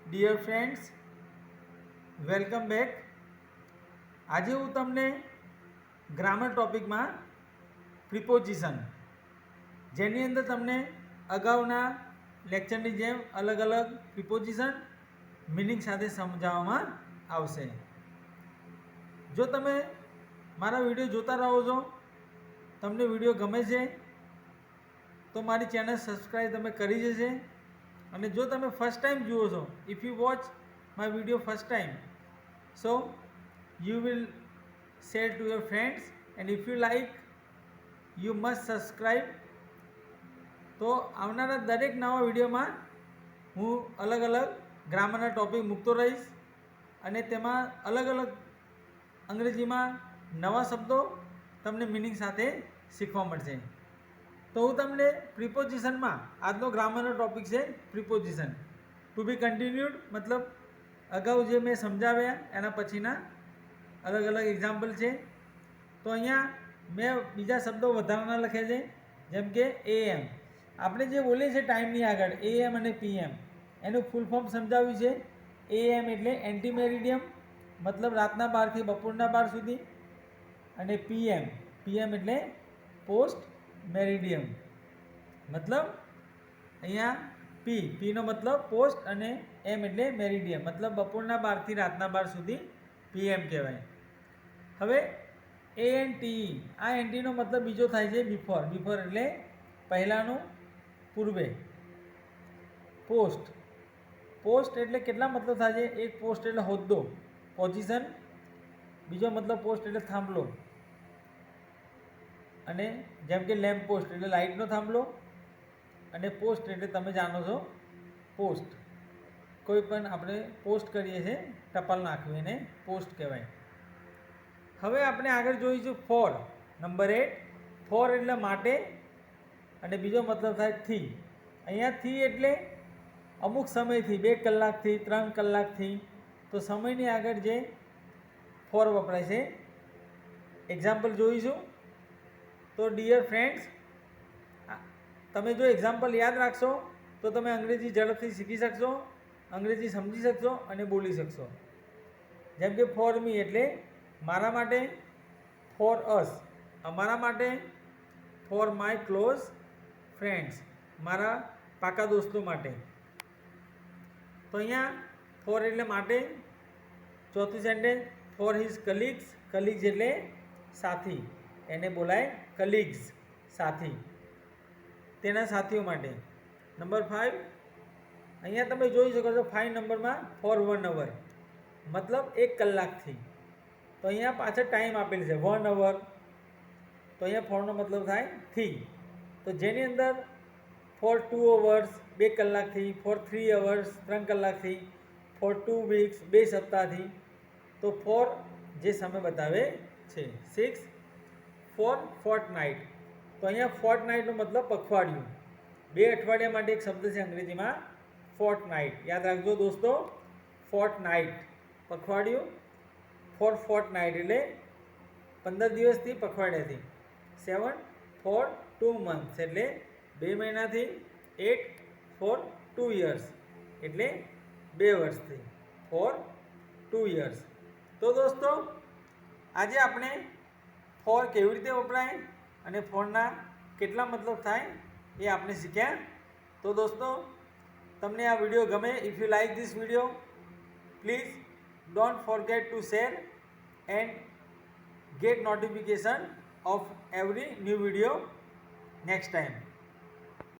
Dear friends, welcome back. આજે હું તમને ગ્રામર ટોપિકમાં પ્રિપોઝિશન, જેની અંદર તમને અગાઉના લેક્ચરની જેમ અલગ અલગ પ્રિપોઝિશન મિનિંગ સાથે સમજાવવામાં આવશે. જો તમે મારા વિડીયો જોતા રહો છો, તમને વિડીયો ગમે છે તો મારી ચેનલ સબસ્ક્રાઈબ તમે કરી જશે. અને જો તમે ફર્સ્ટ ટાઈમ જુઓ છો, if you watch my video first time, so you will share to your friends and if you like you must subscribe. તો આવનારા દરેક નવા વિડીયોમાં હું અલગ અલગ ગ્રામરના ટોપિક મૂકતો રહીશ અને તેમાં અલગ અલગ અંગ્રેજીમાં નવા શબ્દો તમને મિનિંગ સાથે શીખવા મળશે. તો હું તમને પ્રિપોઝિશનમાં આજનો ગ્રામરનો ટોપિક છે પ્રિપોઝિશન. ટુ બી કન્ટિન્યુડ મતલબ અગાઉ જે મેં સમજાવ્યા એના પછીના અલગ અલગ એક્ઝામ્પલ છે. તો અહીંયા મેં બીજા શબ્દો વધારાના લખ્યા છે, જેમ કે AM. આપણે જે બોલીએ છીએ ટાઈમની આગળ AM અને PM, એનું ફૂલ ફોર્મ સમજાવ્યું છે. AM એટલે એન્ટી મેરિડિયમ, મતલબ રાતના 12 થી બપોરના 12 સુધી. અને PM એટલે પોસ્ટ મેરિડિયમ, મતલબ અહીંયા પીનો મતલબ પોસ્ટ અને M એટલે મેરિડિયમ, મતલબ બપોરના 12 થી રાતના 12 સુધી PM કહેવાય. હવે ANTE, આ એન્ટીનો મતલબ બીજો થાય છે બિફોર એટલે પહેલાંનું, પૂર્વે. પોસ્ટ એટલે કેટલા મતલબ થાય છે? એક પોસ્ટ એટલે હોદ્દો, પોઝિશન. બીજો મતલબ પોસ્ટ એટલે થાંભલો, અને જેમ કે લેમ્પ પોસ્ટ એટલે લાઇટનો થાંભલો, અને પોસ્ટ એટલે તમે જાણો છો પોસ્ટ, કોઈ પણ આપણે પોસ્ટ કરીએ છીએ ટપાલ નાખવી, એને પોસ્ટ કહેવાય. હવે આપણે આગળ જોઈશું ફોર, નંબર 8. ફોર એટલે માટે, અને બીજો મતલબ થાય થી. અહીંયા થી એટલે અમુક સમયથી, 2 કલાકથી 3 કલાકથી, તો સમયની આગળ જે ફોર વપરાય છે. એક્ઝામ્પલ જોઈશું. તો ડિયર ફ્રેન્ડ્સ, તમે જો એક્ઝામ્પલ યાદ રાખશો તો તમે અંગ્રેજી ઝડપથી શીખી શકશો, અંગ્રેજી સમજી શકશો અને બોલી શકશો. જેમ કે ફોર મી એટલે મારા માટે, ફોર અસ અમારા માટે, ફોર માય ક્લોઝ ફ્રેન્ડ્સ મારા પાકા દોસ્તો માટે. તો અહીંયા ફોર એટલે માટે. ચોથું sentence for his colleagues. Colleagues એટલે સાથી, એને બોલાય કલીગ્સ, સાથી, તેના સાથીઓ માટે. નંબર 5, અહીંયા તમે જોઈ શકો છો 5 નંબરમાં ફોર 1 અવર, મતલબ 1 કલાકથી. તો અહીંયા પાછળ ટાઈમ આપેલી છે 1 અવર, તો અહીંયા ફોરનો મતલબ થાય થી. તો જેની અંદર ફોર 2 અવર્સ 2 કલાકથી, ફોર 3 અવર્સ 3 કલાકથી, ફોર 2 વીક્સ 2 સપ્તાહથી. તો ફોર જે સમય બતાવે છે. 6, ફોર ફોર્ટનાઇટ. તો અહીંયા ફોર્ટનાઇટનો મતલબ પખવાડિયું. 2 અઠવાડિયા માટે એક શબ્દ છે અંગ્રેજીમાં ફોર્ટનાઇટ. યાદ રાખજો દોસ્તો, ફોર્ટનાઇટ પખવાડિયું. ફોર ફોર્ટનાઇટ એટલે 15 દિવસથી, પખવાડિયાથી. 7, ફોર 2 મંથ્સ એટલે 2 મહિનાથી. 8, ફોર 2 યર્સ એટલે 2 વર્ષથી. For 2 years. તો દોસ્તો, આજે આપણે ફોર કેવી રીતે વપરાય અને ફોરના કેટલા મતલબ થાય એ આપણે શીખ્યા. તો દોસ્તો, તમને આ વિડીયો ગમે, if you like this video, please don't forget two share and get notification of every new video next time.